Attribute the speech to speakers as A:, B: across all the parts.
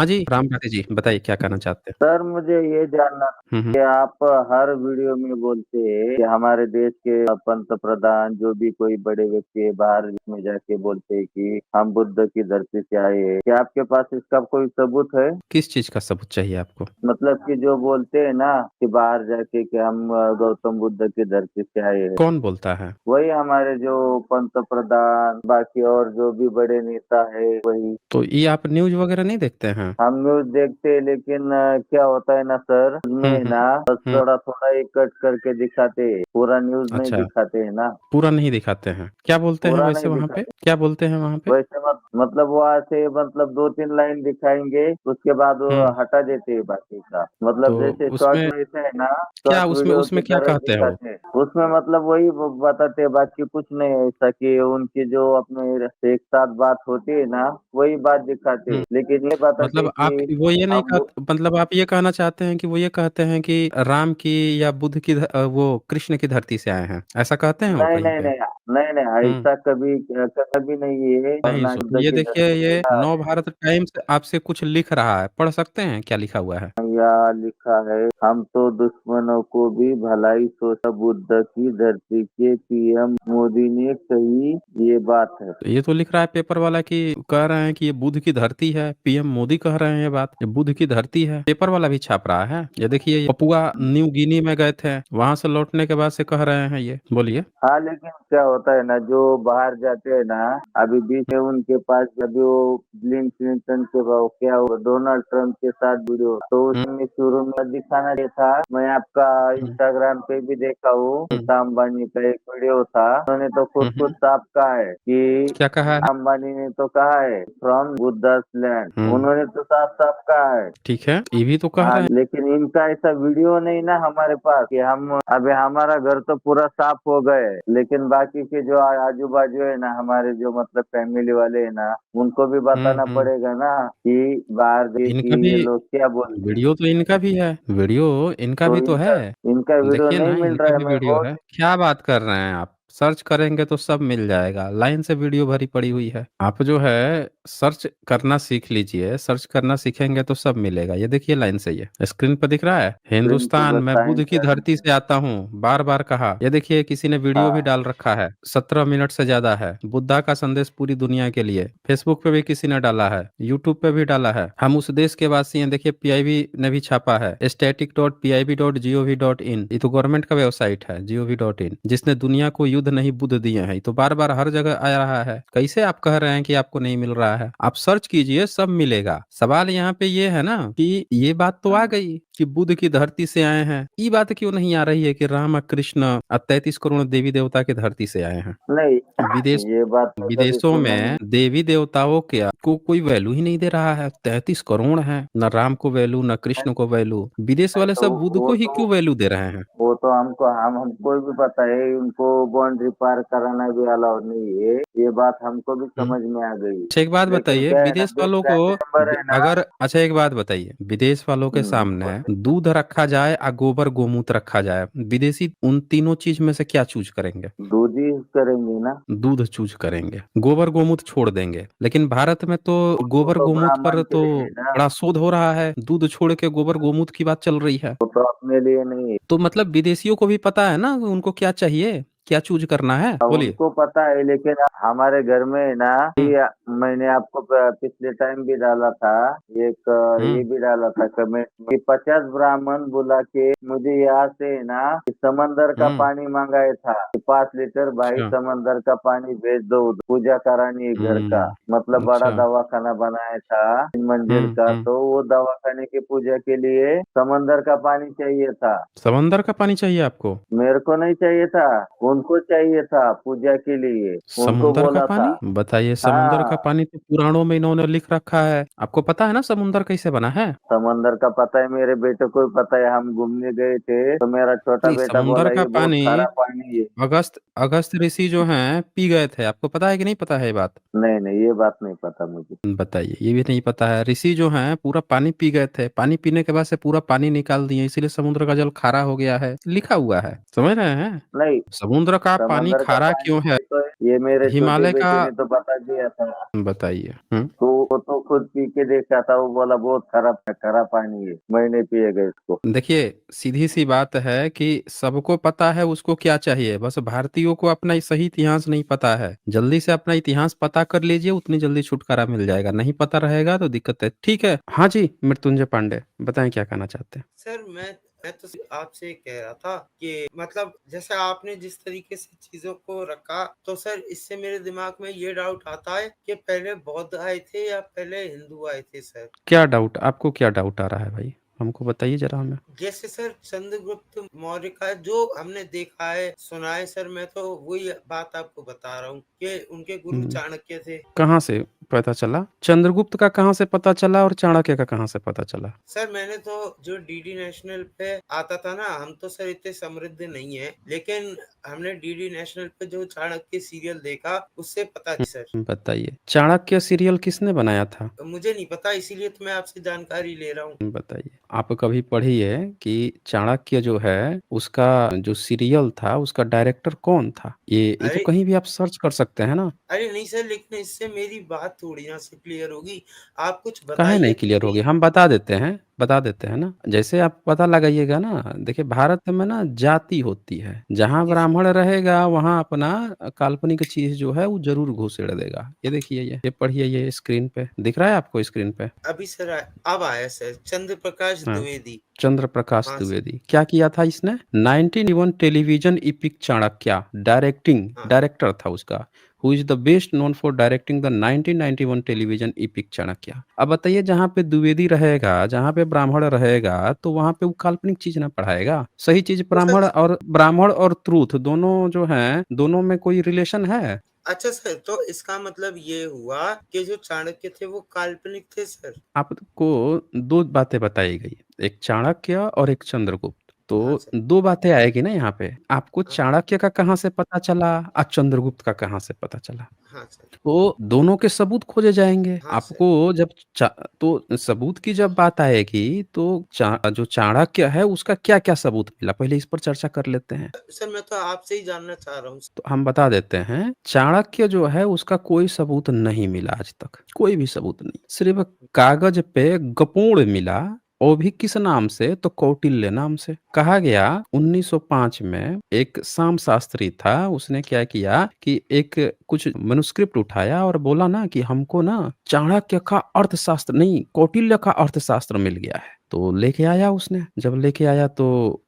A: हाँ जी, राम राधे जी, बताइए क्या कहना चाहते हैं?
B: सर मुझे ये जानना था
A: हुँ, हुँ।
B: कि आप हर वीडियो में बोलते हैं कि हमारे देश के पंत प्रधान जो भी कोई बड़े व्यक्ति है बाहर में जाके बोलते हैं कि हम बुद्ध की धरती से आए हैं। क्या आपके पास इसका कोई सबूत है?
A: किस चीज़ का सबूत चाहिए आपको?
B: मतलब कि जो बोलते हैं ना कि बाहर जाके कि हम गौतम बुद्ध की धरती से आए हैं।
A: कौन बोलता है?
B: वही हमारे जो पंत प्रधान बाकी और जो भी बड़े नेता है वही।
A: तो ये आप न्यूज़ वग़ैरह नहीं देखते हैं?
B: हम न्यूज़ देखते हैं लेकिन क्या होता है ना सर,
A: हुँ,
B: उसमें
A: हुँ,
B: ना बस
A: हुँ।
B: थोड़ा-थोड़ा ही कट करके दिखाते हैं, पूरा न्यूज़ नहीं
A: अच्छा,
B: दिखाते हैं ना,
A: पूरा नहीं दिखाते हैं। क्या बोलते हैं
B: पूरा
A: वैसे
B: नहीं
A: वहाँ पे?
B: दिखाते।
A: क्या बोलते हैं वहाँ पे?
B: वैसे मतलब वो ऐसे मतलब 2-3 लाइन दिखाएँगे, उसके बाद वो
A: हुँ,
B: हटा देते हैं बाकी का।
A: तो
B: मतलब जैसे शॉर्ट
A: उसमें
B: में ऐसा है ना,
A: क्या
B: शॉर्ट
A: उसमें
B: वीडियो की
A: उसमें क्या
B: तरह
A: कहते हैं वो?
B: दिखाते हैं। उसमें मतलब वही बताते हैं, बाकी कुछ नहीं है ऐसा कि उनकी जो अपने एक साथ बात होती है ना, वही बात दिखाते हैं।
A: हुँ।
B: लेकिन ये बताते
A: मतलब
B: हैं
A: आप
B: कि
A: वो ये नहीं
B: हम
A: मतलब आप ये कहना चाहते हैं कि वो ये कहते हैं कि राम की या बुद्ध की वो कृष्ण की धरती से आए हैं, ऐसा कहते हैं वो
B: नहीं,
A: कहीं
B: नहीं,
A: पे?
B: नहीं। नहीं, नहीं
A: हुँ,
B: ऐसा कभी कभी नहीं है और
A: नहीं
B: ना
A: सु
B: युद्ध
A: ये
B: की
A: देखिए
B: धरती
A: ये
B: से
A: नवभारत टाइम्स आपसे कुछ लिख रहा है, पढ़ सकते हैं क्या लिखा हुआ है?
B: यहाँ लिखा है, हम तो दुश्मनों को भी भलाई सोचा बुद्ध की धरती के पीएम मोदी ने कही ये बात है।
A: तो ये तो लिख रहा है पेपर वाला कि कह रहे हैं कि ये बुध की धरती है, पीएम मोदी कह रहे हैं ये बात, ये बुध की धरती है। पेपर वाला भी छाप रहा है। ये देखिए ये पपुआ न्यू गिनी में गए थे, वहां से लौटने के बाद से कह रहे हैं ये। बोलिए।
B: हाँ, लेकिन क्या होता है ना जो बाहर जाते हैं ना, अभी बीच में उनके पास अभी वो बिल क्लिंटन के क्या हुआ डोनाल्ड ट्रंप के साथ वीडियो, तो
A: हुँ,
B: उसमें शुरू में दिखाना चाहिए था। मैं आपका
A: हुँ,
B: इंस्टाग्राम पे भी देखा हूँ,
A: हुँ,
B: नीता अंबानी का एक वीडियो था, उन्होंने तो
A: हुँ,
B: खुद
A: हुँ।
B: साफ कहा है कि
A: क्या कहा है?
B: अंबानी ने तो कहा है फ्रॉम बुद्धास लैंड,
A: हुँ,
B: उन्होंने तो साफ साफ कहा है।
A: ठीक है, ये भी तो कह
B: हाँ,
A: रहे हैं।
B: लेकिन इनका ऐसा वीडियो नहीं ना हमारे पास कि हम अभी हमारा घर तो पूरा साफ हो गए, लेकिन बाकी के जो आजू बाजू है ना हमारे जो मतलब फैमिली वाले है ना, उनको भी
A: हुँ,
B: बताना
A: हुँ।
B: पड़ेगा ना कि बाहर देश
A: इनका
B: की
A: भी
B: ये लोग क्या बोलते हैं।
A: वीडियो तो इनका भी है, वीडियो इनका
B: तो
A: भी तो है।
B: इनका इनका वीडियो
A: देखिए
B: नहीं
A: ना
B: मिल
A: इनका
B: रहा है,
A: भी
B: मैं
A: वीडियो है।
B: बहुत
A: क्या बात कर रहे हैं आप? सर्च करेंगे तो सब मिल जाएगा। लाइन से वीडियो भरी पड़ी हुई है। आप जो है सर्च करना सीख लीजिए। सर्च करना सीखेंगे तो सब मिलेगा। ये देखिए लाइन से ये स्क्रीन पर दिख रहा है।
B: स्क्रीन पे
A: हिंदुस्तान मैं
B: बताएं
A: बुध की
B: सर।
A: धरती से आता हूँ। बार-बार कहा। ये देखिए किसी ने वीडियो भी
B: हाँ,
A: डाल रखा है। 17 मिनट से ज्यादा है। बुद्धा का संदेश पूरी दुनिया के लिए। फेसबुक पे भी किसी ने डाला है। यूट्यूब पे भी डाला है। हम उस देश के वासी हैं। देखिए पीआईबी ने भी छापा है। static.pib.gov.in ये तो गवर्नमेंट का वेबसाइट है gov.in जिसने दुनिया को युद्ध नहीं बुद्ध दिए हैं। ये तो बार बार हर जगह आ रहा है। कैसे आप कह रहे हैं कि आपको नहीं मिल रहा है? आप सर्च कीजिए सब मिलेगा। सवाल यहाँ पे ये है ना कि ये बात तो आ गई कि बुद्ध की धरती से आए हैं। ये बात क्यों नहीं आ रही है कि राम और कृष्ण और 33 करोड़ देवी देवता की धरती से आए हैं?
B: नहीं
A: विदेश
B: ये बात मैं कभी
A: विदेशों
B: सुना नहीं।
A: में देवी देवताओं के को कोई वैल्यू ही नहीं दे रहा है। 33 करोड़ हैं, न राम को वैल्यू न कृष्ण को वैल्यू। विदेश
B: नहीं
A: वाले
B: तो
A: सब बुद्ध को ही क्यों वैल्यू दे रहे हैं?
B: वो तो हमको भी पता है, उनको बाउंड्री पार कराना भी अलाउ नहीं है, ये बात हमको भी
A: हम्म।
B: समझ में आ गई।
A: अच्छा एक बात
B: लेकिन
A: बताइए,
B: क्या है ना
A: विदेश
B: जो
A: वालों को
B: प्राइम मेंबर है ना।
A: अगर अच्छा एक बात बताइए, विदेश वालों के सामने
B: बोलिए।
A: दूध रखा जाए या गोबर गोमूत्र रखा जाए, विदेशी उन तीनों चीज में से क्या चूज करेंगे?
B: दूध ही करेंगे ना।
A: दूध चूज करेंगे, गोबर गोमूत्र छोड़ देंगे। लेकिन भारत में तो
B: वो
A: गोबर
B: तो
A: गोमूत्र पर
B: ब्राह्मण के
A: तो
B: लिए है ना,
A: बड़ा शोध हो रहा है। दूध छोड़ के गोबर गोमूत्र की बात चल रही है।
B: वो तो अपने लिए नहीं है।
A: तो मतलब विदेशियों को भी पता है ना उनको क्या चाहिए, क्या चूज करना है। बोलिए।
B: उनको पता है, लेकिन हमारे घर में है ना
A: हम्म,
B: ये मैंने आपको पिछले टाइम भी डाला था, एक ये
A: हम्म,
B: भी डाला था कमेंट में कि 50 ब्राह्मण बुला के मुझे यहाँ से है ना कि समंदर का
A: हम्म।
B: पानी मंगाया था कि 5 लीटर भाई
A: अच्छा।
B: समंदर का पानी भेज दो, पूजा करानी है घर का। मतलब बड़ा
A: अच्छा।
B: दवाखाना बनाया था 3 मंजिल
A: हम्म,
B: का,
A: हम्म।
B: तो वो दवाखाने की पूजा के लिए समंदर का पानी चाहिए था।
A: समंदर का पानी चाहिए आपको?
B: मेरे को नहीं चाहिए था, उनको चाहिए था पूजा के लिए, उनको
A: समुंदर का
B: बोला था।
A: पानी बताइए, समुंदर का
B: हाँ,
A: पानी तो पुराणों में इन्होंने लिख रखा है। आपको पता है ना समुंदर कैसे बना है?
B: समंदर का पता है, मेरे बेटे को भी पता है, हम घूमने गए थे तो मेरा छोटा
A: नहीं,
B: बेटा
A: समुंदर
B: बोला
A: का
B: ये बहुत
A: पानी
B: खारा पानी है।
A: अगस्त अगस्त ऋषि जो हैं पी गए थे। आपको पता है कि नहीं पता है ये बात?
B: नहीं नहीं, ये बात नहीं पता मुझे।
A: बताइए, ये भी नहीं पता है। ऋषि जो हैं पूरा पानी पी गए थे। पानी पीने के बाद से पूरा पानी निकाल दिए, इसीलिए समुद्र का जल खारा हो गया है। लिखा हुआ है, समझ रहे हैं?
B: नहीं।
A: समुद्र का पानी
B: समंदर का
A: खारा
B: पानी
A: क्यों है?
B: तो ये मेरे छोटे
A: हिमालय का
B: बेटे ने तो बता दिया था।
A: बताइए। हुँ।
B: तो वो तो खुद पी के देखा था, वो बोला बहुत खराब है, खरा पानी है, मैं नहीं पिएगा इसको।
A: देखिए, सीधी-सी बात है कि सबको पता है उसको क्या चाहिए, बस भारतीयों को अपना सही इतिहास नहीं पता है। जल्दी से अपना इतिहास पता कर लीजिए, उतनी जल्दी छुटकारा मिल जाएगा, नहीं पता रहेगा तो दिक्कत है। ठीक है। हाँ जी, मृत्युंजय पांडे, बताएँ क्या कहना चाहते हैं?
C: सर मैं तो आपसे ये कह रहा था कि मतलब जैसे आपने जिस तरीके से चीज़ों को रखा, तो सर इससे मेरे दिमाग में ये डाउट आता है कि पहले बौद्ध आए थे या पहले हिंदू आए थे सर?
A: क्या डाउट आपको क्या डाउट आ रहा है भाई? हमको बताइए ज़रा हमें।
C: जैसे सर चंद्रगुप्त मौर्य का जो हमने देखा है, सुना है सर, मैं तो वही बात आपको बता रहा हूँ कि उनके गुरु
A: हुँ।
C: चाणक्य थे।
A: कहाँ से पता चला? चंद्रगुप्त का कहाँ से पता चला और चाणक्य का कहाँ से पता चला?
C: सर मैंने तो जो डीडी नेशनल पे आता था ना, हम तो सर इतने समृद्ध नहीं है, लेकिन हमने डीडी नेशनल पे जो चाणक्य सीरियल देखा उससे पता सर।
A: बताइए। चाणक्य सीरियल किसने बनाया था?
C: मुझे नहीं पता, इसीलिए तो मैं आपसे जानकारी ले रहा हूँ।
A: बताइए। आप कभी पढ़िए कि चाणक्य जो है, उसका जो सीरियल था, उसका डायरेक्टर कौन था? ये तो
C: अरे
A: कहीं भी आप सर्च कर सकते हैं ना।
C: अरे नहीं सर, लेकिन इससे मेरी बात थोड़ी यहाँ से क्लियर होगी। आप कुछ
A: काहे
C: बताइए
A: नहीं
C: तो
A: क्लियर होगी?
C: सही।
A: हम बता देते हैं ना। जैसे आप पता लगाइएगा ना, देखिए भारत में ना जाति होती है। जहाँ
C: जी सर।
A: ब्राह्मण रहेगा, वहाँ अपना काल्पनिक चीज़ जो है, वो ज़रूर घुसेड़ देगा। ये देखिए ये पढ़िए ये स्क्रीन पे। दिख रहा है आपको स्क्रीन पे?
C: अभी सर अब आया सर, चंद्र प्रकाश
A: हाँ।
C: द्विवेदी।
A: चंद्र प्रकाश
C: हाँ सर।
A: द्विवेदी क्या किया था इसने? 1991 टेलीविजन एपिक चाणक्य
C: हाँ
A: डायरेक्टर था उसका। Who is the best known for directing the 1991 television epic Chanakya. अब बताइए, जहाँ पे द्विवेदी रहेगा, जहाँ पे ब्राह्मण रहेगा, तो वहाँ पे वो काल्पनिक चीज ना पढ़ाएगा। सही चीज
C: तो सर,
A: ब्राह्मण और ट्रूथ दोनों जो हैं, दोनों में कोई रिलेशन है?
C: अच्छा सर, तो इसका मतलब ये हुआ कि जो चाणक्य थे वो काल्पनिक थे सर।
A: आपको 2 बातें बताई गई, एक चाणक्य और एक चंद्रगुप्त।
C: हाँ
A: तो
C: सर।
A: 2 बातें आएगी ना यहाँ पे। आपको
C: हाँ
A: चाणक्य का कहाँ से पता चला और चंद्रगुप्त का कहाँ से पता चला?
C: हाँ सर।
A: तो दोनों के सबूत खोजे जाएँगे।
C: हाँ सर।
A: आपको जब चा तो सबूत की जब बात आएगी, तो जो चाणक्य है उसका क्या-क्या सबूत मिला? पहले इस पर चर्चा कर लेते हैं।
C: सर मैं तो आपसे ही जानना चाह रहा हूँ।
A: तो हम बता देते हैं, चाणक्य जो है उसका कोई सबूत नहीं मिला आज तक, कोई भी सबूत नहीं। सिर्फ़ कागज़ पे गपोड़ मिला, वो भी किस नाम से? तो कौटिल्य नाम से। कहा गया 1905 में एक साम शास्त्री था, उसने क्या किया कि एक कुछ मैन्युस्क्रिप्ट उठाया और बोला ना कि हमको ना चाणक्य का अर्थशास्त्र नहीं, कौटिल्य का अर्थशास्त्र मिल गया है। तो लेके आया उसने, जब लेके आया तो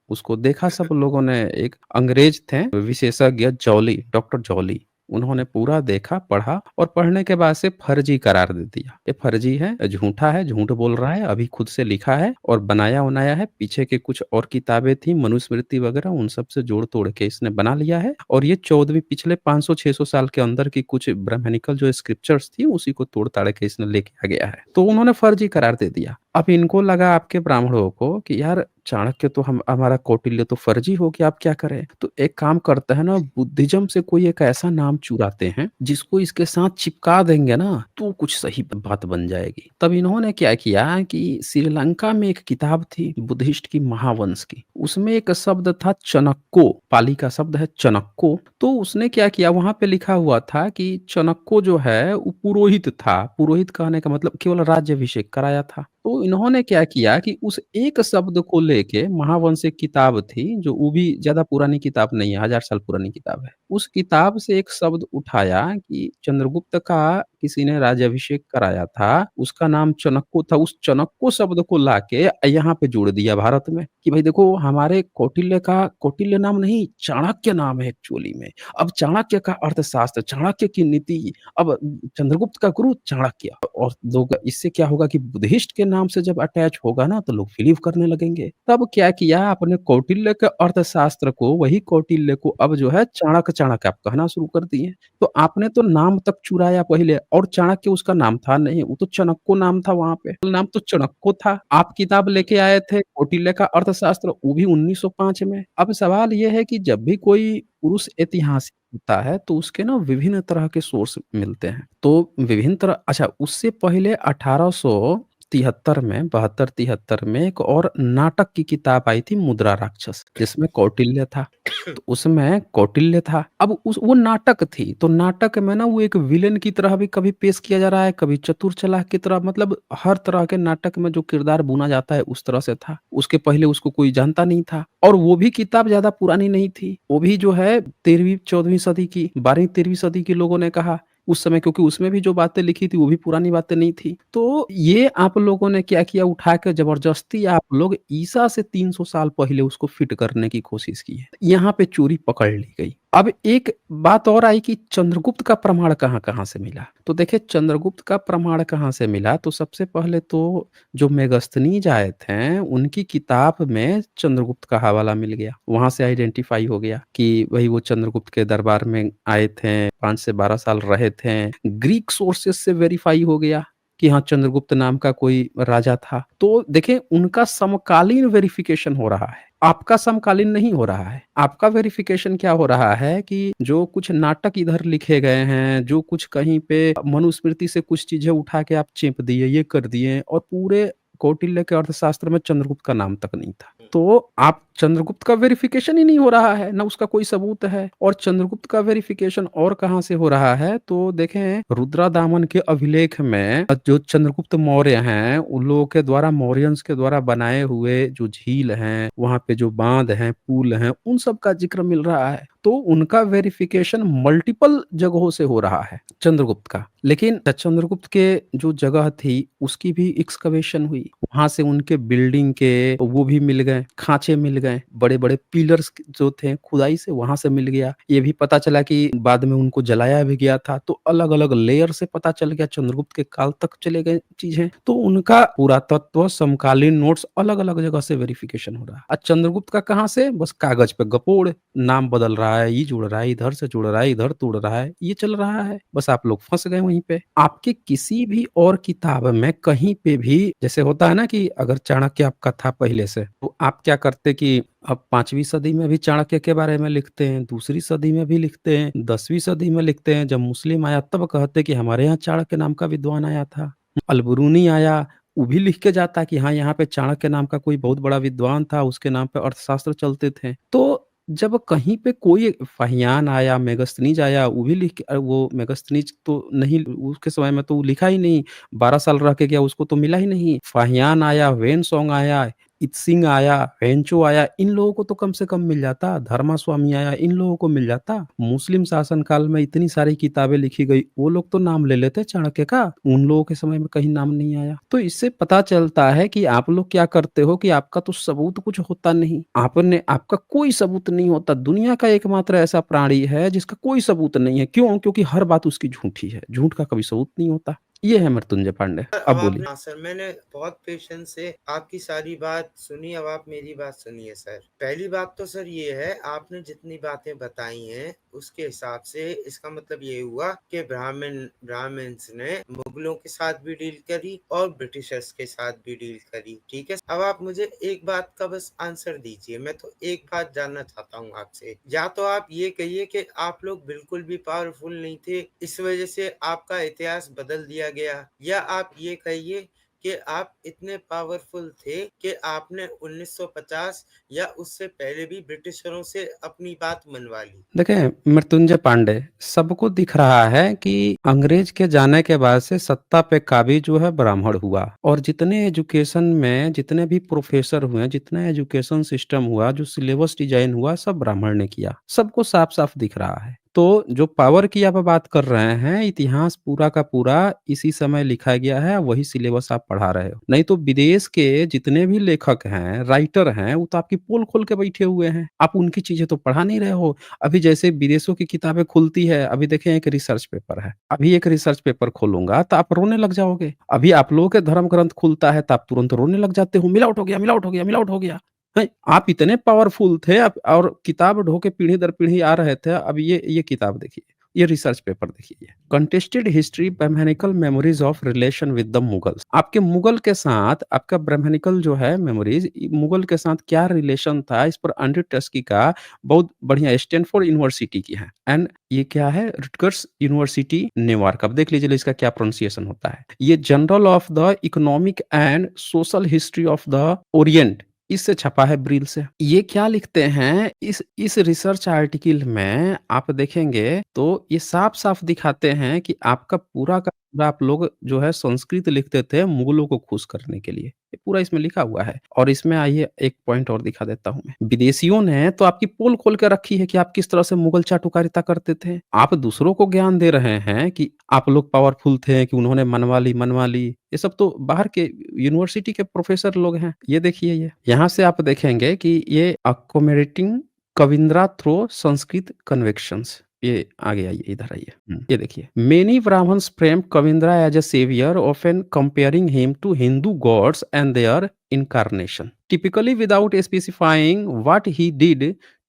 A: उसको देखा सब लोगों ने। एक अंग्रेज थे विशेषज्ञ जॉली, डॉक्टर जॉली, उन्होंने पूरा देखा, पढ़ा और पढ़ने के बाद से फर्जी करार दे दिया। ये फर्जी है, झूठ बोल रहा है, अभी खुद से लिखा है और बनाया-वनाया है। पीछे के कुछ और किताबें थी, मनुस्मृति वगैरह, उन सब से जोड़-तोड़ के इसने बना लिया है और ये 14वीं पिछले 500-600 साल के अंदर की कुछ ब्राह्मणिकल जो स्क्रिप्चर्स थी, उसी को तोड़-ताड़ के इसने लेके आ गया है। तो उन्होंने फर्जी करार दे दिया। अब इनको लगा आपके ब्राह्मणों को कि यार चाणक्य तो हम हमारा कौटिल्य तो फर्जी हो गया, अब क्या करें? तो एक काम करते हैं ना, बुद्धिज़्म से कोई एक ऐसा नाम चुराते हैं, जिसको इसके साथ चिपका देंगे ना, तो कुछ सही बात बन जाएगी। तब इन्होंने क्या किया कि श्रीलंका में एक किताब थी बुद्धिस्ट की, महावंश की, उसमें एक शब्द था चनक्को, पाली का शब्द है चनक्को। तो उसने क्या किया, वहाँ पे लिखा हुआ था कि चनक्को जो है वो पुरोहित था। पुरोहित कहने का मतलब केवल राज्याभिषेक कराया था। तो इन्होंने क्या किया कि उस एक शब्द को लेके, महावंश एक किताब थी, जो वो भी ज़्यादा पुरानी किताब नहीं है, 1000 साल पुरानी किताब है। उस किताब से एक शब्द उठाया कि चंद्रगुप्त का किसी ने राज्याभिषेक कराया था, उसका नाम चनक्को था। उस चनक्को शब्द को लाके यहाँ पे जोड़ दिया भारत में कि भाई देखो, हमारे कौटिल्य का कौटिल्य नाम नहीं, चाणक्य नाम है एक्चुअली में। अब चाणक्य का अर्थशास्त्र, चाणक्य की नीति, अब चंद्रगुप्त का गुरु चाणक्य। और लोग इससे क्या होगा कि बुद्धिस्ट के नाम से जब अटैच होगा ना, तो लोग बिलीव करने लगेंगे। तब क्या किया, आपने कौटिल्य के अर्थशास्त्र को, वही कौटिल्य को अब जो है चाणक्य चाणक्य आप कहना शुरू कर दिए। तो आपने तो नाम तक चुराया पहले, और चाणक्य उसका नाम था नहीं, वो तो चाणक्य नाम था वहाँ पे, नाम तो चाणक्य था। आप किताब लेके आए थे कौटिल्य का अर्थशास्त्र, वो भी 1905 में। अब सवाल ये है कि जब भी कोई पुरुष ऐतिहासिक होता है, तो उसके ना विभिन्न तरह के सोर्स मिलते हैं। तो विभिन्न तरह, अच्छा, उससे पहले 1830 73 में 72-73 में एक और नाटक की किताब आई थी मुद्रा राक्षस, जिसमें कौटिल्य था। तो उसमें कौटिल्य था। अब उस वो नाटक थी, तो नाटक में ना वो एक विलेन की तरह भी कभी पेश किया जा रहा है, कभी चतुर चालाक की तरह, मतलब हर तरह के नाटक में जो किरदार बुना जाता है उस तरह से था। उसके पहले उसको कोई जानता नहीं था और वो भी किताब ज़्यादा पुरानी नहीं थी। वो भी जो है 13वीं-14वीं सदी की, 12वीं-13वीं सदी के लोगों ने कहा उस समय, क्योंकि उसमें भी जो बातें लिखी थी वो भी पुरानी बातें नहीं थी। तो ये आप लोगों ने क्या किया, उठा के ज़बरदस्ती आप लोग ईसा से 300 साल पहले उसको फिट करने की कोशिश की है। यहाँ पे चोरी पकड़ ली गई। अब एक बात और आई कि चंद्रगुप्त का प्रमाण कहाँ-कहाँ से मिला? तो देखिए चंद्रगुप्त का प्रमाण कहाँ से मिला, तो सबसे पहले तो जो मेगस्थनीज आए थे, उनकी किताब में चंद्रगुप्त का हवाला मिल गया। वहाँ से आइडेंटिफ़ाई हो गया कि भई वो चंद्रगुप्त के दरबार में आए थे, 5 से 12 साल रहे थे। ग्रीक सोर्सेज़ से वेरीफ़ाई हो गया कि हाँ, चंद्रगुप्त नाम का कोई राजा था। तो देखिए उनका समकालीन वेरिफ़िकेशन हो रहा है, आपका समकालीन नहीं हो रहा है। आपका वेरिफ़िकेशन क्या हो रहा है कि जो कुछ नाटक इधर लिखे गए हैं, जो कुछ कहीं पे मनुस्मृति से कुछ चीज़ें उठा के आप चेप दिए, ये कर दिए और पूरे कौटिल्य के अर्थशास्त्र में चंद्रगुप्त का नाम तक नहीं था। तो आप चंद्रगुप्त का वेरिफ़िकेशन ही नहीं हो रहा है, ना उसका कोई सबूत है और चंद्रगुप्त का वेरिफ़िकेशन और कहाँ से हो रहा है, तो देखें रुद्रदामन के अभिलेख में जो चंद्रगुप्त मौर्य हैं, उन लोगों के द्वारा मौर्यंस के द्वारा बनाए हुए जो झील हैं, वहाँ पे जो बाँध हैं, पुल हैं, उन सब का ज़िक्र मिल रहा है। तो उनका वेरिफ़िकेशन मल्टीपल जगहों से हो रहा है, चंद्रगुप्त का। लेकिन चंद्रगुप्त के जो जगह थी, उसकी भी एक्सकवेशन हुई। वहाँ से उनके बिल्डिंग के वो भी मिल गए, खाँचे मिल गए, बड़े-बड़े पिलर्स जो थे खुदाई से वहाँ से मिल गया। ये भी पता चला कि बाद में उनको जलाया भी गया था, तो अलग-अलग लेयर से पता चल गया, चंद्रगुप्त के काल तक चले गए चीज़ें। तो उनका पुरातत्व समकालीन नोट्स अलग-अलग जगह से वेरिफ़िकेशन हो रहा है। चंद्रगुप्त का कहाँ से? बस कागज़ पे गपोड़, नाम बदल रहा है, ये जुड़ रहा है, इधर से जुड़ रहा है, इधर तोड़ रहा है, ये चल रहा है। बस आप लोग फँस गए वहीं पे। आपके किसी भी और किताब में कहीं पे भी जैसे होता है ना कि अगर चाणक्य आपका था पहले से, तो आप क्या करते कि अब 5वीं सदी में भी चाणक्य के बारे में लिखते हैं, दूसरी सदी में भी लिखते हैं, 10वीं सदी में लिखते हैं। जब मुस्लिम आया तब कहते कि हमारे यहाँ चाणक्य नाम का विद्वान आया था। अलबरूनी आया, वो भी लिख के जाता कि हाँ, यहाँ पे चाणक्य नाम का कोई बहुत बड़ा विद्वान था, उसके नाम पे अर्थशास्त्र चलते थे। तो जब कहीं पे कोई फाहियान आया, मेगास्थनीज आया, वो भी लिख के वो मेगास्थनीज तो नहीं, उसके समय में तो वो लिखा ही नहीं, 12 साल रह के गया, उसको तो मिला ही नहीं। फाहियान आया, वेन-सॉन्ग आया, इत्सिंग आया, वेंचो आया, इन लोगों को तो कम से कम मिल जाता, धर्मास्वामी आया, इन लोगों को मिल जाता। मुस्लिम शासन काल में इतनी सारी किताबें लिखी गई, वो लोग तो नाम ले लेते चाणक्य का, उन लोगों के समय में कहीं नाम नहीं आया। तो इससे पता चलता है कि आप लोग क्या करते हो कि आपका तो सबूत कुछ होता नहीं। आपका कोई सबूत नहीं होता। दुनिया का एकमात्र ऐसा प्राणी है जिसका कोई सबूत नहीं है। क्यों? क्योंकि हर बात उसकी झूठी है। झूठ का कभी सबूत नहीं होता। ये है मृत्युंजय पांडे।
C: सर,
A: अब
C: अब
A: बोलिए।
C: आपने हाँ सर, मैंने बहुत पेशेंस से आपकी सारी बात सुनी। अब आप मेरी बात सुनिए सर। पहली बात तो सर ये है, आपने जितनी बातें बताई हैं उसके हिसाब से इसका मतलब ये हुआ कि ब्राह्मण्स ने मुगलों के साथ भी डील करी और ब्रिटिशर्स के साथ भी डील करी। ठीक है, अब आप मुझे एक बात का बस आंसर दीजिए। मैं तो एक बात जानना चाहता हूँ आपसे। या तो आप ये कहिए कि आप लोग बिल्कुल भी पावरफुल नहीं थे, इस वजह से आपका इतिहास बदल दिया गया, या आप ये कहिए कि आप इतने पावरफुल थे कि आपने 1950 या उससे पहले भी ब्रिटिशरों से अपनी बात मनवा ली।
A: देखें मृत्युंजय पांडे, सबको दिख रहा है कि अंग्रेज के जाने के बाद से सत्ता पे काबिज जो है ब्राह्मण हुआ और जितने एजुकेशन में जितने भी प्रोफेसर हुए, जितना एजुकेशन सिस्टम हुआ, जो सिलेबस डिजाइन हुआ, सब ब्राह्मण ने किया। सबको साफ साफ दिख रहा है। तो जो पावर की आप बात कर रहे हैं, इतिहास पूरा का पूरा इसी समय लिखा गया है, वही सिलेबस आप पढ़ा रहे हो। नहीं तो विदेश के जितने भी लेखक हैं, राइटर हैं, वो तो आपकी पोल खोल के बैठे हुए हैं। आप उनकी चीजें तो पढ़ा नहीं रहे हो। अभी जैसे विदेशों की किताबें खुलती है, अभी देखें एक रिसर्च पेपर है, अभी एक रिसर्च पेपर खोलूँगा तो आप रोने लग जाओगे। अभी आप लोगों के धर्म ग्रंथ खुलता है तो आप तुरंत रोने लग जाते हो, मिलावट हो गया, मिलावट हो गया, मिलावट हो गया। हैं? आप इतने पावरफुल थे आप और किताब ढो के पीढ़ी दर पीढ़ी आ रहे थे, अब ये किताब देखिए। ये रिसर्च पेपर देखिए ये। Contested history brahmanical memories of relation with the Mughals. आपके मुगल के साथ आपका ब्रह्मनिकल जो है मेमोरीज मुगल के साथ क्या रिलेशन था, इस पर अंडर टस्की का बहुत बढ़िया स्टैनफोर्ड यूनिवर्सिटी की है। एंड ये क्या है, रुटगर्स यूनिवर्सिटी न्यूयॉर्क। अब देख लीजिए इसका क्या प्रोनाउंसिएशन होता है। ये journal of the economic and social history of the Orient, इससे छपा है ब्रील से। ये क्या लिखते हैं इस रिसर्च आर्टिकल में आप देखेंगे तो ये साफ-साफ दिखाते हैं कि आपका पूरा का पूरा आप लोग जो है संस्कृत लिखते थे मुगलों को खुश करने के लिए। ये पूरा इसमें लिखा हुआ है। और इसमें आइए एक पॉइंट और दिखा देता हूँ मैं। विदेशियों ने तो आपकी पोल खोल के रखी है कि आप किस तरह से मुगल चाटुकारिता करते थे। आप दूसरों को ज्ञान दे रहे हैं कि आप लोग पावरफुल थे, कि उन्होंने मनवा ली। ये सब तो बाहर के यूनिवर्सिटी के प्रोफेसर लोग हैं। ये देखिए ये। यहाँ से आप देखेंगे कि ये accommodating Kavindra through Sanskrit conventions, ये आगे आइए, इधर आइए। ये देखिए। Many Brahmans frame Kavindra as a saviour, often comparing him to Hindu gods and their incarnation, typically without specifying what he did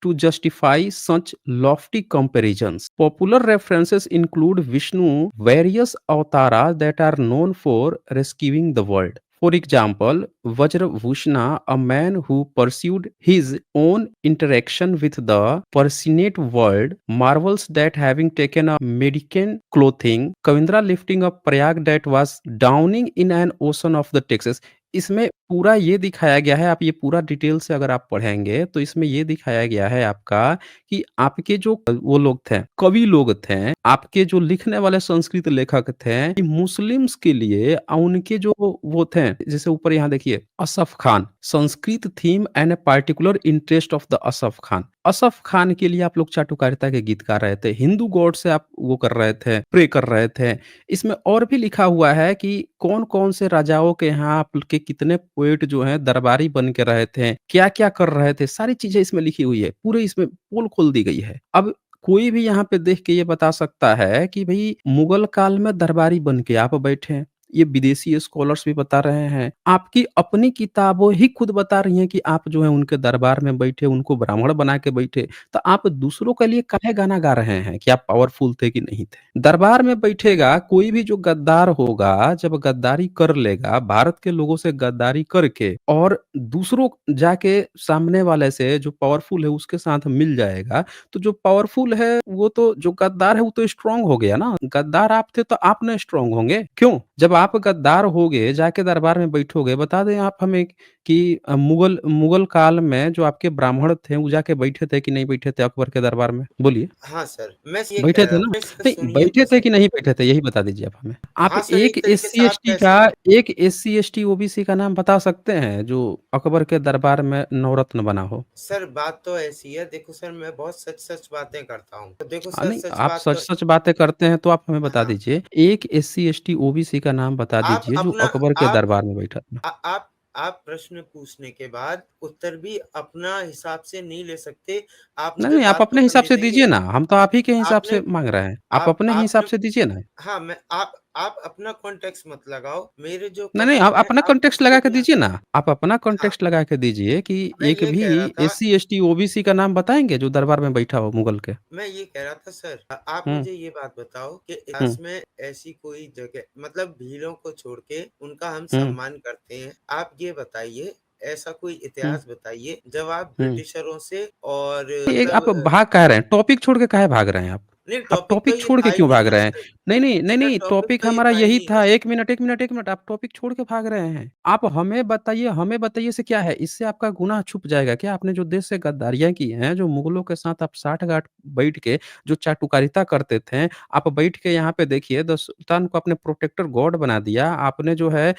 A: to justify such lofty comparisons. Popular references include Vishnu, various avatars that are known for rescuing the world. For example, Vajrabhushana, a man who pursued his own interaction with the personate world, marvels that having taken a Medican clothing, Kavindra lifting a Prayag that was drowning in an ocean of the Texas. इसमें पूरा ये दिखाया गया है, आप ये पूरा detail से अगर आप पढ़ेंगे तो इसमें ये दिखाया गया है आपका कि आपके जो वो लोग थे, कवि लोग थे, आपके जो लिखने वाले संस्कृत लेखक थे, कि मुस्लिम्स के लिए उनके जो वो थे, जैसे ऊपर यहाँ देखिए Asaf Khan, Sanskrit theme and a particular interest of the Asaf Khan. Asaf Khan के लिए आप लोग चाटुकारिता के गीत गा रहे थे, हिंदू गॉड से आप वो कर रहे थे, प्रे कर रहे थे। इसमें और भी लिखा हुआ है कि कौन-कौन से राजाओं के यहाँ आपके कितने पोएट जो हैं दरबारी बन के रहे थे, क्या-क्या कर रहे थे, सारी चीज़ें इसमें लिखी हुई है। पूरे इसमें पोल खोल दी गई है। अब कोई भी यहाँ पे देख के ये बता सकता है कि भई मुगल काल में दरबारी बन के आप बैठे हैं। ये विदेशी स्कॉलर्स भी बता रहे हैं। आपकी अपनी किताबें ही खुद बता रही हैं कि आप जो है उनके दरबार में बैठे, उनको ब्राह्मण बना के बैठे। तो आप दूसरों के लिए काहे गाना गा रहे हैं कि आप पावरफुल थे कि नहीं थे? दरबार में बैठेगा कोई भी जो गद्दार होगा, जब गद्दारी कर लेगा, भारत के लोगों से गद्दारी करके और दूसरों जाके सामने वाले से जो पावरफुल है उसके साथ मिल जाएगा, तो जो पावरफुल है वो तो जो गद्दार है वो तो स्ट्रॉन्ग हो गया ना। गद्दार आप थे तो आप ना स्ट्रॉन्ग होंगे। क्यों? जब आप गद्दार होगे, जाके दरबार में बैठोगे, बता दें आप हमें कि मुगल मुगल काल में जो आपके ब्राह्मण थे, वो जाके बैठे थे कि नहीं बैठे थे अकबर के दरबार में? बोलिए।
C: हाँ सर, मैं ये कह
A: बैठे थे
C: रहा
A: ना?
C: था सर,
A: नहीं,
C: सुनिए
A: बैठे
C: तो
A: थे कि
C: सही।
A: नहीं बैठे थे, यही बता दीजिए आप हमें। आप
C: हाँ सर, एक तरीके से आप कह सकते।
A: एक एससी, एसटी, ओबीसी का नाम बता सकते हैं जो अकबर के दरबार में नवरत्न बना हो?
C: सर बात तो ऐसी है, देखो सर मैं बहुत सच-सच बातें करता हूँ। तो देखो सर
A: नहीं,
C: सच
A: आप
C: बात तो
A: सच-सच बातें करते हैं तो आप हमें बता
C: हाँ,
A: दीजिए। एक एससी, एसटी, ओबीसी का नाम बता
C: आप
A: दीजिए जो
C: अपना
A: अकबर के
C: आप
A: दरबार में बैठा था।
C: आप प्रश्न पूछने के बाद उत्तर भी अपना हिसाब से नहीं ले सकते।
A: नहीं,
C: आपने
A: नहीं, आप
C: बात तो
A: अपने हिसाब
C: करने
A: से
C: देंगे।
A: दीजिए ना, हम तो आप ही के हिसाब
C: आपने
A: से माँग रहे हैं। आप अपने हिसाब
C: आपने
A: से दीजिए ना।
C: हाँ, मैं आप अपना कॉन्टेक्स्ट मत लगाओ। मेरे जो
A: नहीं, नहीं, आप
C: क्वेश्चन है
A: अपना
C: आप
A: कॉन्टेक्स्ट
C: उसको
A: लगा के
C: ध्यान
A: दीजिए
C: से।
A: ना। आप अपना
C: हाँ,
A: कॉन्टेक्स्ट लगा के दीजिए कि
C: मैं
A: एक
C: ये
A: भी
C: कह रहा था
A: एससी, एसटी, ओबीसी का नाम बताएँगे जो दरबार में बैठा हो मुगल के?
C: मैं ये कह रहा था सर, आप
A: हुँ,
C: मुझे ये बात बताओ कि
A: हुँ,
C: इतिहास में ऐसी कोई जगह, मतलब भीलों को छोड़ के उनका हम
A: हुँ,
C: सम्मान करते हैं। आप ये बताइए, ऐसा कोई
A: हुँ,
C: इतिहास बताइए जब आप
A: हुँ।
C: ब्रिटिशरों से और
A: ये
C: मतलब
A: आप भाग काहे रहे हैं? टॉपिक छोड़ के काहे भाग रहे हैं आप?
C: नहीं,
A: आप
C: टॉपिक तो
A: टॉपिक
C: ये
A: छोड़ के
C: था ही
A: क्यों
C: नहीं
A: भाग
C: ना
A: रहे हैं?
C: सर।
A: नहीं, नहीं, नहीं,
C: सर
A: नहीं,
C: टॉपिक
A: टॉपिक
C: तो ये
A: हमारा
C: था ही
A: यही
C: नहीं
A: था।
C: ना।
A: 1 मिनट, 1 मिनट, 1 मिनट, आप टॉपिक छोड़ के भाग रहे हैं। आप हमें बताइए से क्या है? इससे आपका गुनाह छुप जाएगा क्या? आपने जो देश से गद्दारियाँ की हैं, जो मुगलों के साथ आप साठ-गाँठ बैठ के जो चाटुकारिता करते थे, आप बैठ के यहाँ पे देखिए द सुल्तान को आपने प्रोटेक्टर गॉड बना दिया। आपने जो है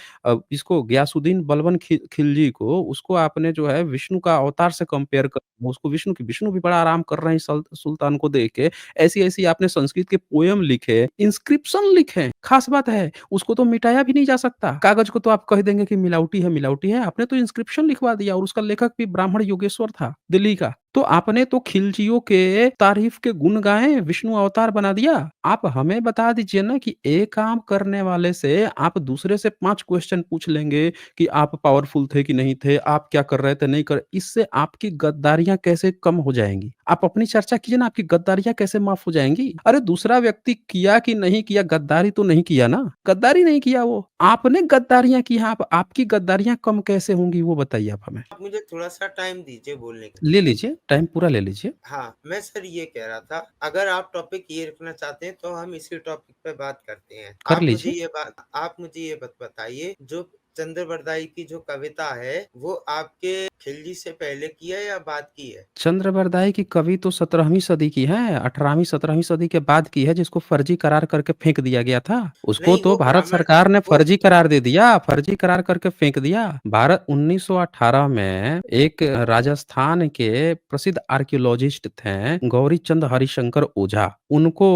A: इसको गयासुद्दीन बलबन खिलजी को उसको आपने जो है विष्णु का अवतार से कंपेयर कर उसको विष्णु भी बड़ा आराम कर रहे हैं सुल्तान को देख के। ऐसी-ऐसी आपने संस्कृत के पोएम लिखे, इंस्क्रिप्शन लिखे, खास बात है, उसको तो मिटाया भी नहीं जा सकता। कागज को तो आप कह देंगे कि मिलावटी है, मिलावटी है। आपने तो इंस्क्रिप्शन लिखवा दिया और उसका लेखक भी ब्राह्मण योगेश्वर था, दिल्ली का। तो आपने तो खिलजियों के तारीफ के गुण गाए, विष्णु अवतार बना दिया। आप हमें बता दीजिए ना कि एक काम करने वाले से आप दूसरे से 5 क्वेश्चन पूछ लेंगे कि आप पावरफुल थे कि नहीं थे, आप क्या कर रहे थे, नहीं कर इससे आपकी गद्दारियाँ कैसे कम हो जाएँगी? आप अपनी चर्चा कीजिए ना, आपकी गद्दारियाँ कैसे माफ़ हो जाएँगी? अरे दूसरा व्यक्ति किया कि नहीं किया, गद्दारी तो नहीं किया ना, गद्दारी नहीं किया वो। आपने गद्दारियाँ की हैं, आप आपकी गद्दारियाँ कम कैसे होंगी वो बताइए आप हमें?
C: आप मुझे थोड़ा-सा टाइम दीजिए बोलने के
A: ले
C: लिए।
A: लीजिए, टाइम पूरा ले लीजिए।
C: हाँ, मैं सर ये कह रहा था, अगर आप टॉपिक ये रखना चाहते हैं तो हम इसी टॉपिक पे बात करते हैं।
A: कर लीजिए।
C: आप मुझे ये बात बताइए, जो चंद्रबरदाई की जो कविता है, वो आपके खिलजी से पहले की है या बाद की है?
A: चंद्रबरदाई की कवि तो 17वीं सदी की है, 18वीं 17वीं सदी के बाद की है जिसको फर्जी करार करके फेंक दिया गया था। उसको
C: नहीं,
A: तो
C: वो
A: भारत
C: ब्राह्मण
A: सरकार ने
C: वो
A: फर्जी करार दे दिया, फर्जी करार करके फेंक दिया। भारत 1918 में एक राजस्थान के प्रसिद्ध आर्कियोलॉजिस्ट थे, गौरीचंद हरिशंकर ओझा। उनको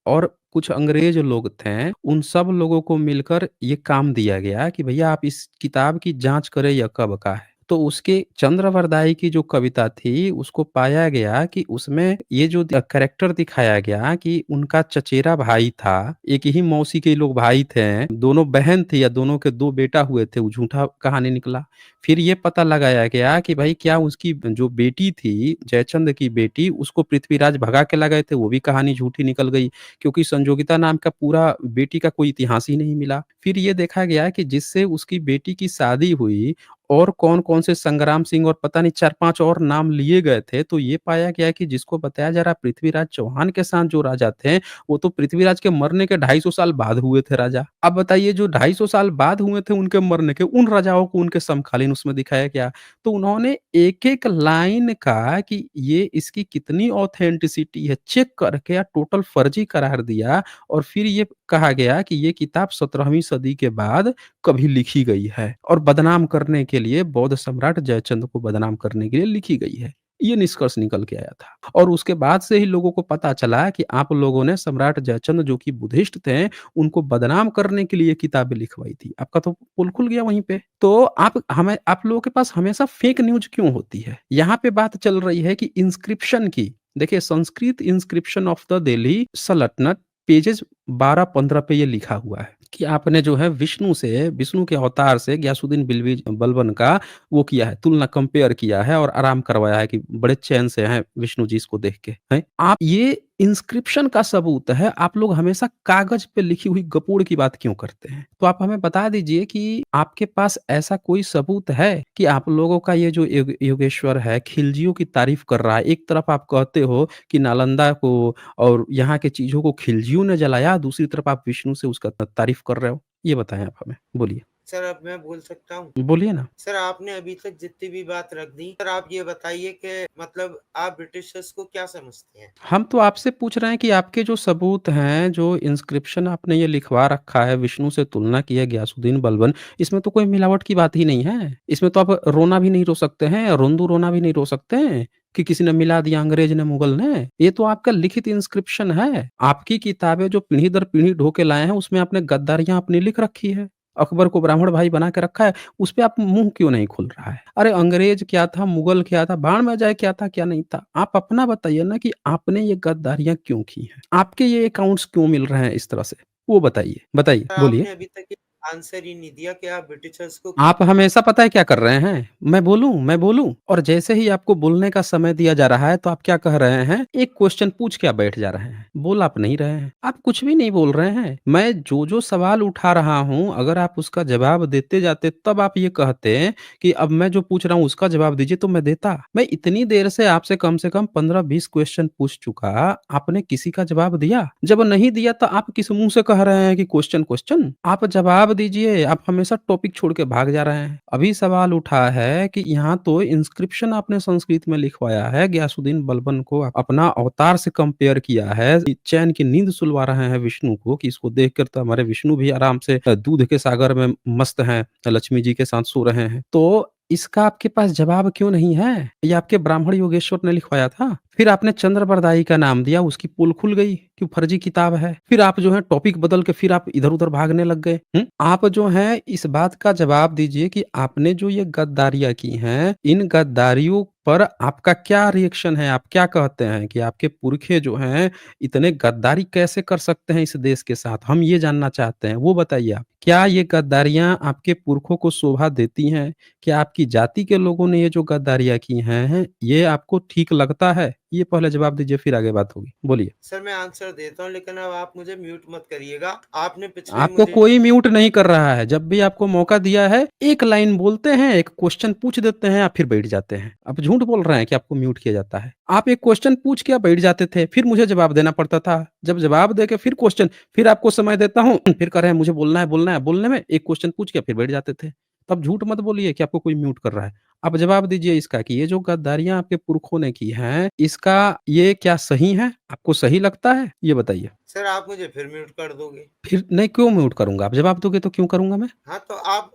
A: और कुछ अंग्रेज लोग थे, उन सब लोगों को मिलकर ये काम दिया गया कि भैया आप इस किताब की जाँच करें यह कब का है। तो उसके चंद्रवरदाई की जो कविता थी, उसको पाया गया कि उसमें ये जो कैरेक्टर दिखाया गया कि उनका चचेरा भाई था, एक ही मौसी के लोग भाई थे, दोनों बहन थी या दोनों के 2 बेटा हुए थे, वो झूठा कहानी निकला। फिर ये पता लगाया गया कि भाई क्या उसकी जो बेटी थी, जयचंद की बेटी, उसको पृथ्वीराज भगा के ला गए थे, वो भी कहानी झूठी निकल गई, क्योंकि संजोगिता नाम का पूरा बेटी का कोई इतिहास ही नहीं मिला। फिर ये देखा गया कि जिससे उसकी बेटी की शादी हुई और कौन-कौन से संग्राम सिंह और पता नहीं 4-5 और नाम लिए गए थे, तो ये पाया गया कि जिसको बताया जा रहा है पृथ्वीराज चौहान के साथ जो राजा थे, वो तो पृथ्वीराज के मरने के 250 साल बाद हुए थे राजा। अब बताइए जो 250 साल बाद हुए थे उनके मरने के, उन राजाओं को उनके समकालीन उसमें दिखाया गया। तो उन्होंने एक-एक लाइन का कि ये इसकी कितनी ऑथेंटिसिटी है चेक करके या टोटल फर्जी करार दिया और फिर ये कहा गया कि ये किताब 17वीं सदी के बाद कभी लिखी गई है और बदनाम करने के लिए बौद्ध सम्राट जयचंद को बदनाम करने के लिए लिखी गई है। ये निष्कर्ष निकल के आया था और उसके बाद से ही लोगों को पता चला कि आप लोगों ने सम्राट जयचंद जो कि बुद्धिस्ट थे, उनको बदनाम करने के लिए किताबें लिखवाई थी। आपका तो पोल खुल गया वहीं पे। तो आप लोगों के पास हमेशा फेक न्यूज़ क्यों होती है? यहाँ पे बात चल रही है कि इंस्क्रिप्शन की। देखिए Sanskrit inscription of the Delhi सल्तनत पेजेज़ 12-15 पे ये लिखा हुआ है कि आपने जो है विष्णु के अवतार से गयासुद्दीन बिल्बी बलबन का वो किया है, तुलना कंपेयर किया है और आराम करवाया है कि बड़े चैन से हैं विष्णु जी इसको देख के, हैं? आप ये इंस्क्रिप्शन का सबूत है, आप लोग हमेशा कागज़ पे लिखी हुई गपोड़ की बात क्यों करते हैं? तो आप हमें बता दीजिए कि आपके पास ऐसा कोई सबूत है कि आप लोगों का ये जो योगेश्वर है, खिलजियों की तारीफ़ कर रहा है। एक तरफ आप कहते हो कि नालंदा को और यहाँ की चीज़ों को खिलजियों ने जलाया, दूसरी तरफ आप विष्णु से उसका तारीफ़ कर रहे हो। ये बताएँ आप हमें, बोलिए।
C: सर अब मैं बोल सकता हूँ?
A: बोलिए ना।
C: सर आपने अभी तक जितनी भी बात रख दी, सर आप ये बताइए कि मतलब आप ब्रिटिशर्स को क्या समझते हैं?
A: हम तो आपसे पूछ रहे हैं कि आपके जो सबूत हैं, जो इंस्क्रिप्शन आपने ये लिखवा रखा है, विष्णु से तुलना की है गयासुद्दीन बलबन, इसमें तो कोई मिलावट की बात ही नहीं है। इसमें तो आप रोना भी नहीं रो सकते हैं, रोंदू रोना भी नहीं रो सकते हैं कि किसी ने मिला दिया अंग्रेज ने, मुगल ने। ये तो आपका लिखित इंस्क्रिप्शन है। आपकी किताबें जो पीढ़ी दर पीढ़ी ढो के लाए हैं, उसमें आपने गद्दारियाँ अपनी लिख रखी है। अकबर को ब्राह्मण भाई बना के रखा है, उस पे आप मुँह क्यों नहीं खुल रहा है? अरे अंग्रेज क्या था, मुगल क्या था, भाड़ में जाए क्या था, क्या नहीं था? आप अपना बताइए ना कि आपने ये गद्दारियाँ क्यों की हैं? आपके ये अकाउंट्स क्यों मिल रहे हैं इस तरह से? वो बताइए, बताइए,
C: सर
A: बोलिए।
C: आपने अभी तक ये आंसर ही नहीं दिया कि आप ब्रिटिशर्स को
A: आप हमेशा पता है क्या कर रहे हैं? मैं बोलूँ? और जैसे ही आपको बोलने का समय दिया जा रहा है, तो आप क्या कह रहे हैं? एक क्वेश्चन पूछ के आप बैठ जा रहे हैं। बोल आप नहीं रहे हैं। आप कुछ भी नहीं बोल रहे हैं। मैं जो-जो सवाल उठा रहा हूँ, अगर आप उसका जवाब देते जाते, तब आप ये कहते कि अब मैं जो पूछ रहा हूँ, उसका जवाब दीजिए, तो मैं देता। मैं इतनी देर से कम 15-20 क्वेश्चन पूछ चुका, आपने किसी का जवाब दिया? जब नहीं दिया, तो आप किस मुँह से कह रहे हैं कि क्वेश्चन क्वेश्चन? आप जवाब दीजिए। आप हमेशा टॉपिक छोड़ के भाग जा रहे हैं। अभी सवाल उठा है कि यहाँ तो इंस्क्रिप्शन आपने संस्कृत में लिखवाया है, गयासुद्दीन बलबन को अपना अवतार से कंपेयर किया है। चैन की नींद सुलवा रहे हैं विष्णु को कि इसको देखकर तो हमारे विष्णु भी आराम से दूध के सागर में मस्त हैं, लक्ष्मी जी के साथ सो रहे हैं। तो इसका आपके पास जवाब क्यों नहीं है? ये आपके ब्राह्मण योगेश्वर ने लिखवाया था। फिर आपने चंद्रबरदाई का नाम दिया, उसकी पोल खुल गई कि फर्जी किताब है। फिर आप जो है टॉपिक बदल के फिर आप इधर-उधर भागने लग गए। आप जो हैं इस बात का जवाब दीजिए कि आपने जो ये गद्दारियाँ की हैं, इन गद्दारियों पर आपका क्या रिएक्शन है? आप क्या कहते हैं कि आपके पुरखे जो हैं, इतने गद्दारी कैसे कर सकते हैं इस देश के साथ? हम ये जानना चाहते हैं, वो बताइए आप। क्या ये गद्दारियाँ आपके पुरखों को शोभा देती हैं? क्या आपकी जाति के लोगों ने ये जो गद्दारियाँ की हैं, ये आपको ठीक लगता है? ये पहले जवाब दीजिए, फिर आगे बात होगी। बोलिए।
C: सर मैं आंसर देता हूँ, लेकिन अब आप मुझे म्यूट मत करिएगा। आपने पिछले
A: आपको
C: मुझे
A: कोई म्यूट नहीं कर रहा है। जब भी आपको मौका दिया है, एक लाइन बोलते हैं, एक क्वेश्चन पूछ देते हैं, आप फिर बैठ जाते हैं। आप झूठ बोल रहे हैं कि आपको म्यूट किया जाता है। आप एक क्वेश्चन पूछ के आप बैठ जाते थे, फिर मुझे जवाब देना पड़ता था। जब जवाब दे के फिर क्वेश्चन, फिर आपको समय देता हूँ, फिर कह रहे हैं मुझे बोलना है, बोलने में एक क्वेश्चन पूछ के फिर बैठ जाते थे। तब झूठ मत बोलिए कि आपको कोई म्यूट कर रहा है। आप जवाब दीजिए इसका कि ये जो गद्दारियाँ आपके पुरखों ने की हैं, इसका ये क्या सही है? आपको सही लगता है? ये बताइए।
C: सर आप मुझे फिर म्यूट कर दोगे।
A: फिर नहीं, क्यों म्यूट करूँगा? आप जवाब दोगे तो क्यों करूँगा मैं?
C: हाँ, तो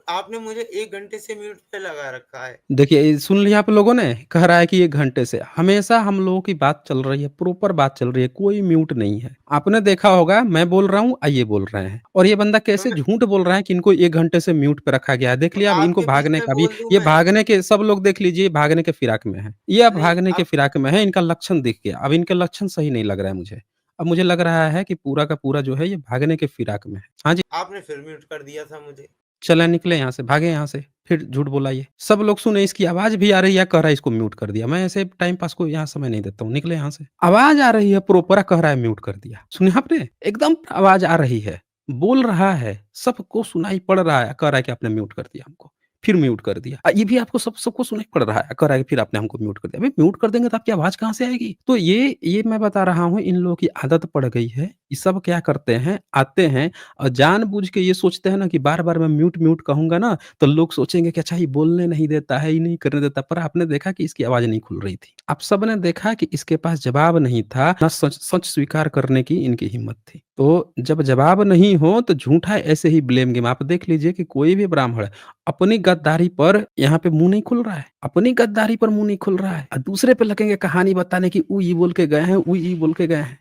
C: आपने मुझे 1 घंटे से म्यूट पे लगा रखा है।
A: देखिए, ये सुन लिया आप लोगों ने? कह रहा है कि 1 घंटे से। हमेशा हम लोगों की बात चल रही है, प्रॉपर बात चल रही है, कोई म्यूट नहीं है। आपने देखा होगा मैं बोल रहा हूँ, ये बोल रहे हैं और ये बंदा
C: तो
A: कैसे
C: मैं
A: झूठ बोल रहा है कि इनको 1 घंटे से म्यूट पे रखा गया है। देख
C: तो
A: लिया अब इनको
C: आपके बीच
A: भागने
C: में
A: का भी,
C: बोल दूँ
A: ये
C: मैं?
A: भागने के सब लोग देख लीजिए, ये भागने के फिराक में हैं। ये अब
C: नहीं,
A: भागने के
C: अब
A: फिराक में है, इनका लक्षण दिख गया। अब इनके लक्षण सही नहीं लग रहा है मुझे। अब मुझे लग रहा है कि पूरा का पूरा जो है ये भागने के फिराक में है। हाँ जी।
C: आपने फिर म्यूट कर दिया था मुझे।
A: चलें निकले यहाँ से, भागे यहाँ से, फिर झूठ बोला ये। सब लोग सुने, इसकी आवाज़ भी आ रही है, कह रहा है इसको म्यूट कर दिया। मैं ऐसे टाइम पास को यहाँ समय नहीं देता हूँ, निकले यहाँ से। आवाज़ आ रही है प्रॉपर, कह रहा है म्यूट कर दिया। सुना आपने? एकदम आवाज़ आ रही है, बोल रहा है, सबको सुनाई पड़ रहा है, कह रहा है कि आपने म्यूट कर दिया हमको। फिर म्यूट कर दिया। ये भी आपको सबको सुनाई पड़ रहा है, कह रहा है कि फिर आपने हमको म्यूट कर दिया। अबे म्यूट कर देंगे तो आपकी आवाज़ कहाँ से आएगी? तो ये मैं बता रहा हूँ, इन लोगों की आदत पड़ गई है। ये सब क्या करते हैं, आते हैं और जानबूझ के ये सोचते हैं ना कि बार-बार मैं म्यूट, म्यूट कहूँगा ना, तो लोग सोचेंगे कि अच्छा ये बोलने नहीं देता है, ये नहीं करने देता। पर आपने देखा कि इसकी आवाज़ नहीं खुल रही थी। आप सबने देखा कि इसके पास जवाब नहीं था, ना सच सच स्वीकार करने की इनकी हिम्मत थी। तो जब जवाब नहीं हो तो झूठा ऐसे ही ब्लेम गेम। आप देख लीजिए कि कोई भी ब्राह्मण अपनी गद्दारी पर यहाँ पे मुँह नहीं खुल रहा है। अपनी गद्दारी पर मुँह नहीं खुल रहा है। दूसरे पे लगेंगे कहानी बताने की, ऊ ये बोल के गए हैं, ऊ ये बोल के गए हैं।